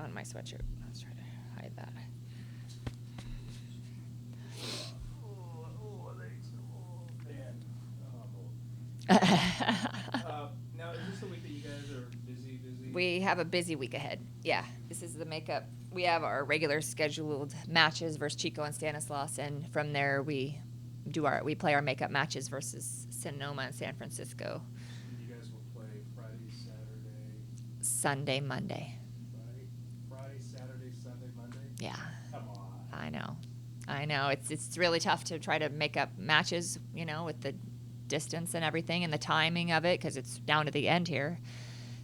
on my sweatshirt. Let's try to hide that. Now, is this the week that you guys are busy? We have a busy week ahead. Yeah, this is the makeup. We have our regular scheduled matches versus Chico and Stanislaus, and from there we play our makeup matches versus Sonoma and San Francisco. And you guys will play Friday, Saturday, Sunday, Monday. Friday, Saturday, Sunday, Monday. Yeah. Come on. I know. It's really tough to try to make up matches, with the distance and everything and the timing of it because it's down to the end here.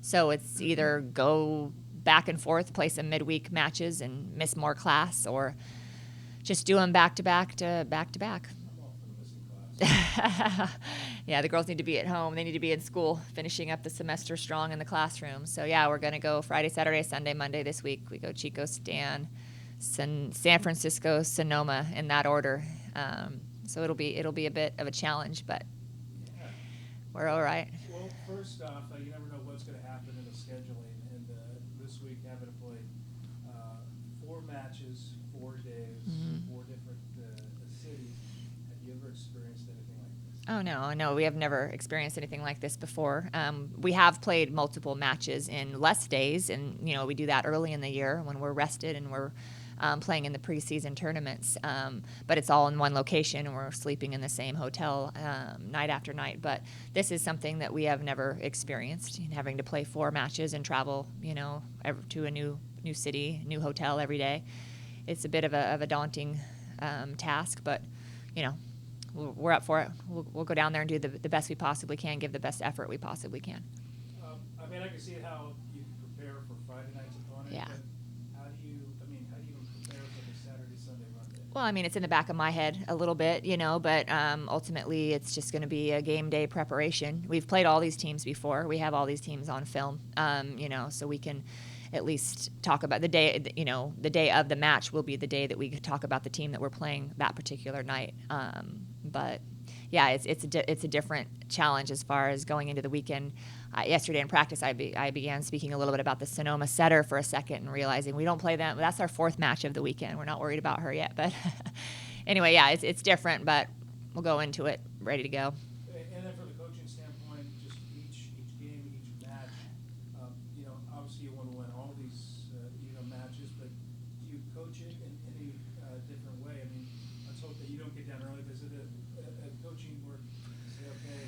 So it's either go back and forth, play some midweek matches and miss more class, or just do them back to back to back to back. I'm all for the missing class. Yeah, the girls need to be at home. They need to be in school, finishing up the semester strong in the classroom. So yeah, we're gonna go Friday, Saturday, Sunday, Monday this week. We go Chico, San Francisco, Sonoma in that order. So it'll be a bit of a challenge, but Yeah. we're all right. Well, first off, you never know what's going to happen in the scheduling, and this week having to play 4 matches, 4 days, 4 different cities. Have you ever experienced anything like this? Oh no, we have never experienced anything like this before. We have played multiple matches in less days, and we do that early in the year when we're rested and we're playing in the preseason tournaments. But it's all in one location, and we're sleeping in the same hotel night after night. But this is something that we have never experienced, having to play 4 matches and travel, to a new city, new hotel every day. It's a bit of a daunting task, but we're up for it. We'll go down there and do the best we possibly can, give the best effort we possibly can. I can see how you can prepare for Friday night's opponent. Yeah. But how do you prepare for the Saturday, Sunday, Monday? Well, it's in the back of my head a little bit, but ultimately it's just going to be a game day preparation. We've played all these teams before. We have all these teams on film, so we can at least talk about the day, the day of the match will be the day that we could talk about the team that we're playing that particular night. But yeah, it's a different challenge as far as going into the weekend. Yesterday in practice, I began speaking a little bit about the Sonoma setter for a second and realizing we don't play them. That's our 4th match of the weekend. We're not worried about her yet. But anyway, yeah, it's different, but we'll go into it ready to go. And then from the coaching standpoint, just each game, each match, obviously you want to win all these matches, but do you coach it in any different way? Let's hope that you don't get down early. Is it a coaching where you say, okay,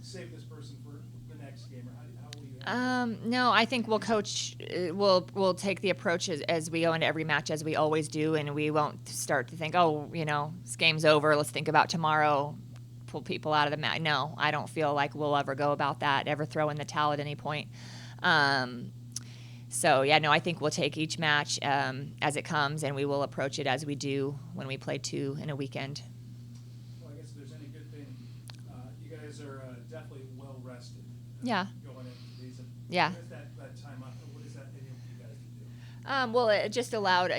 save this person for the next game, or how will you handle it? No, I think we'll coach. We'll take the approach as we go into every match as we always do, and we won't start to think, this game's over. Let's think about tomorrow. Pull people out of the match. No, I don't feel like we'll ever go about that. Ever throw in the towel at any point. So yeah, no, I think we'll take each match as it comes, and we will approach it as we do when we play 2 in a weekend. Well, I guess if there's any good thing, you guys are definitely well rested. Yeah. Going into these. Yeah. What is that time up? What does that enable you guys to do? Well, it just allowed,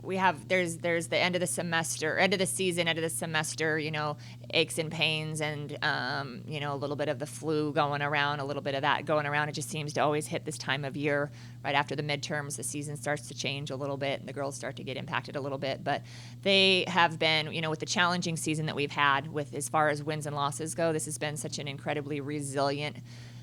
we have, there's the end of the semester, end of the season, end of the semester, aches and pains and, a little bit of the flu going around, a little bit of that going around. It just seems to always hit this time of year right after the midterms. The season starts to change a little bit and the girls start to get impacted a little bit. But they have been, with the challenging season that we've had with as far as wins and losses go, this has been such an incredibly resilient,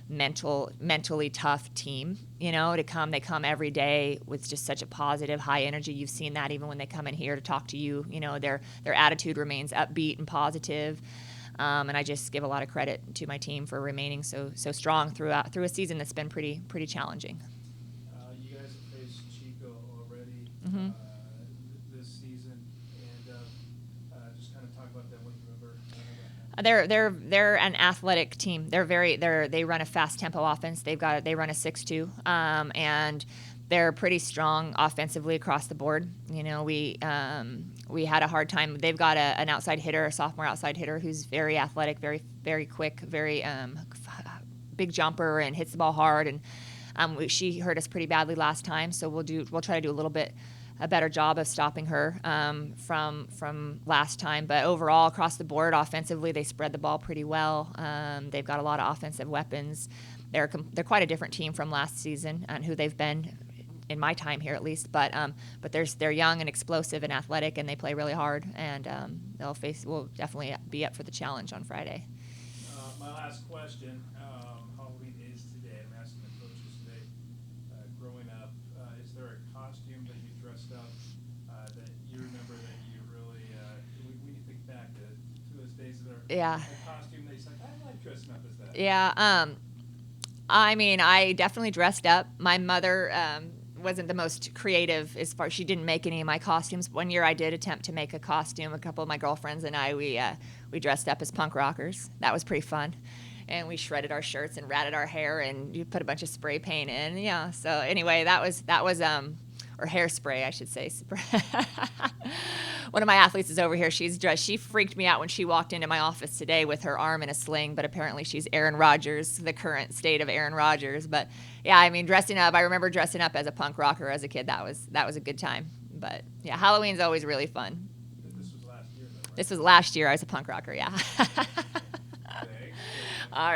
mentally tough team, to come. They come every day with just such a positive, high energy. You've seen that even when they come in here to talk to you, their attitude remains upbeat and positive. And I just give a lot of credit to my team for remaining so strong through a season that's been pretty challenging. You guys have faced Chico already this season, and just kind of talk about them. What you remember? They're an athletic team. They run a fast tempo offense. They run a 6-2, and they're pretty strong offensively across the board. We had a hard time. They've got an outside hitter, a sophomore outside hitter who's very athletic, very very quick, very big jumper, and hits the ball hard. And she hurt us pretty badly last time, so we'll try to do a little bit a better job of stopping her from last time. But overall, across the board, offensively, they spread the ball pretty well. They've got a lot of offensive weapons. They're quite a different team from last season and who they've been in my time here at least. But they're young and explosive and athletic, and they play really hard. And will definitely be up for the challenge on Friday. My last question. Halloween is today. I'm asking the coaches today. Growing up, is there a costume that you dressed up that you remember that you really, when you think back to those days, is there Yeah. a costume that you said, I like dressing up as that? Yeah. I mean, I definitely dressed up. My mother wasn't the most creative as far as she didn't make any of my costumes. One year I did attempt to make a costume. A couple of my girlfriends and I, we dressed up as punk rockers. That was pretty fun. And we shredded our shirts and ratted our hair and you put a bunch of spray paint in. Yeah. So anyway, that was or hairspray, I should say. One of my athletes is over here. She's dressed. She freaked me out when she walked into my office today with her arm in a sling, but apparently she's Aaron Rodgers, the current state of Aaron Rodgers. But yeah, I mean, dressing up, I remember dressing up as a punk rocker as a kid. That was a good time. But yeah, Halloween's always really fun. This was last year, though, right? This was last year. I was a punk rocker, yeah.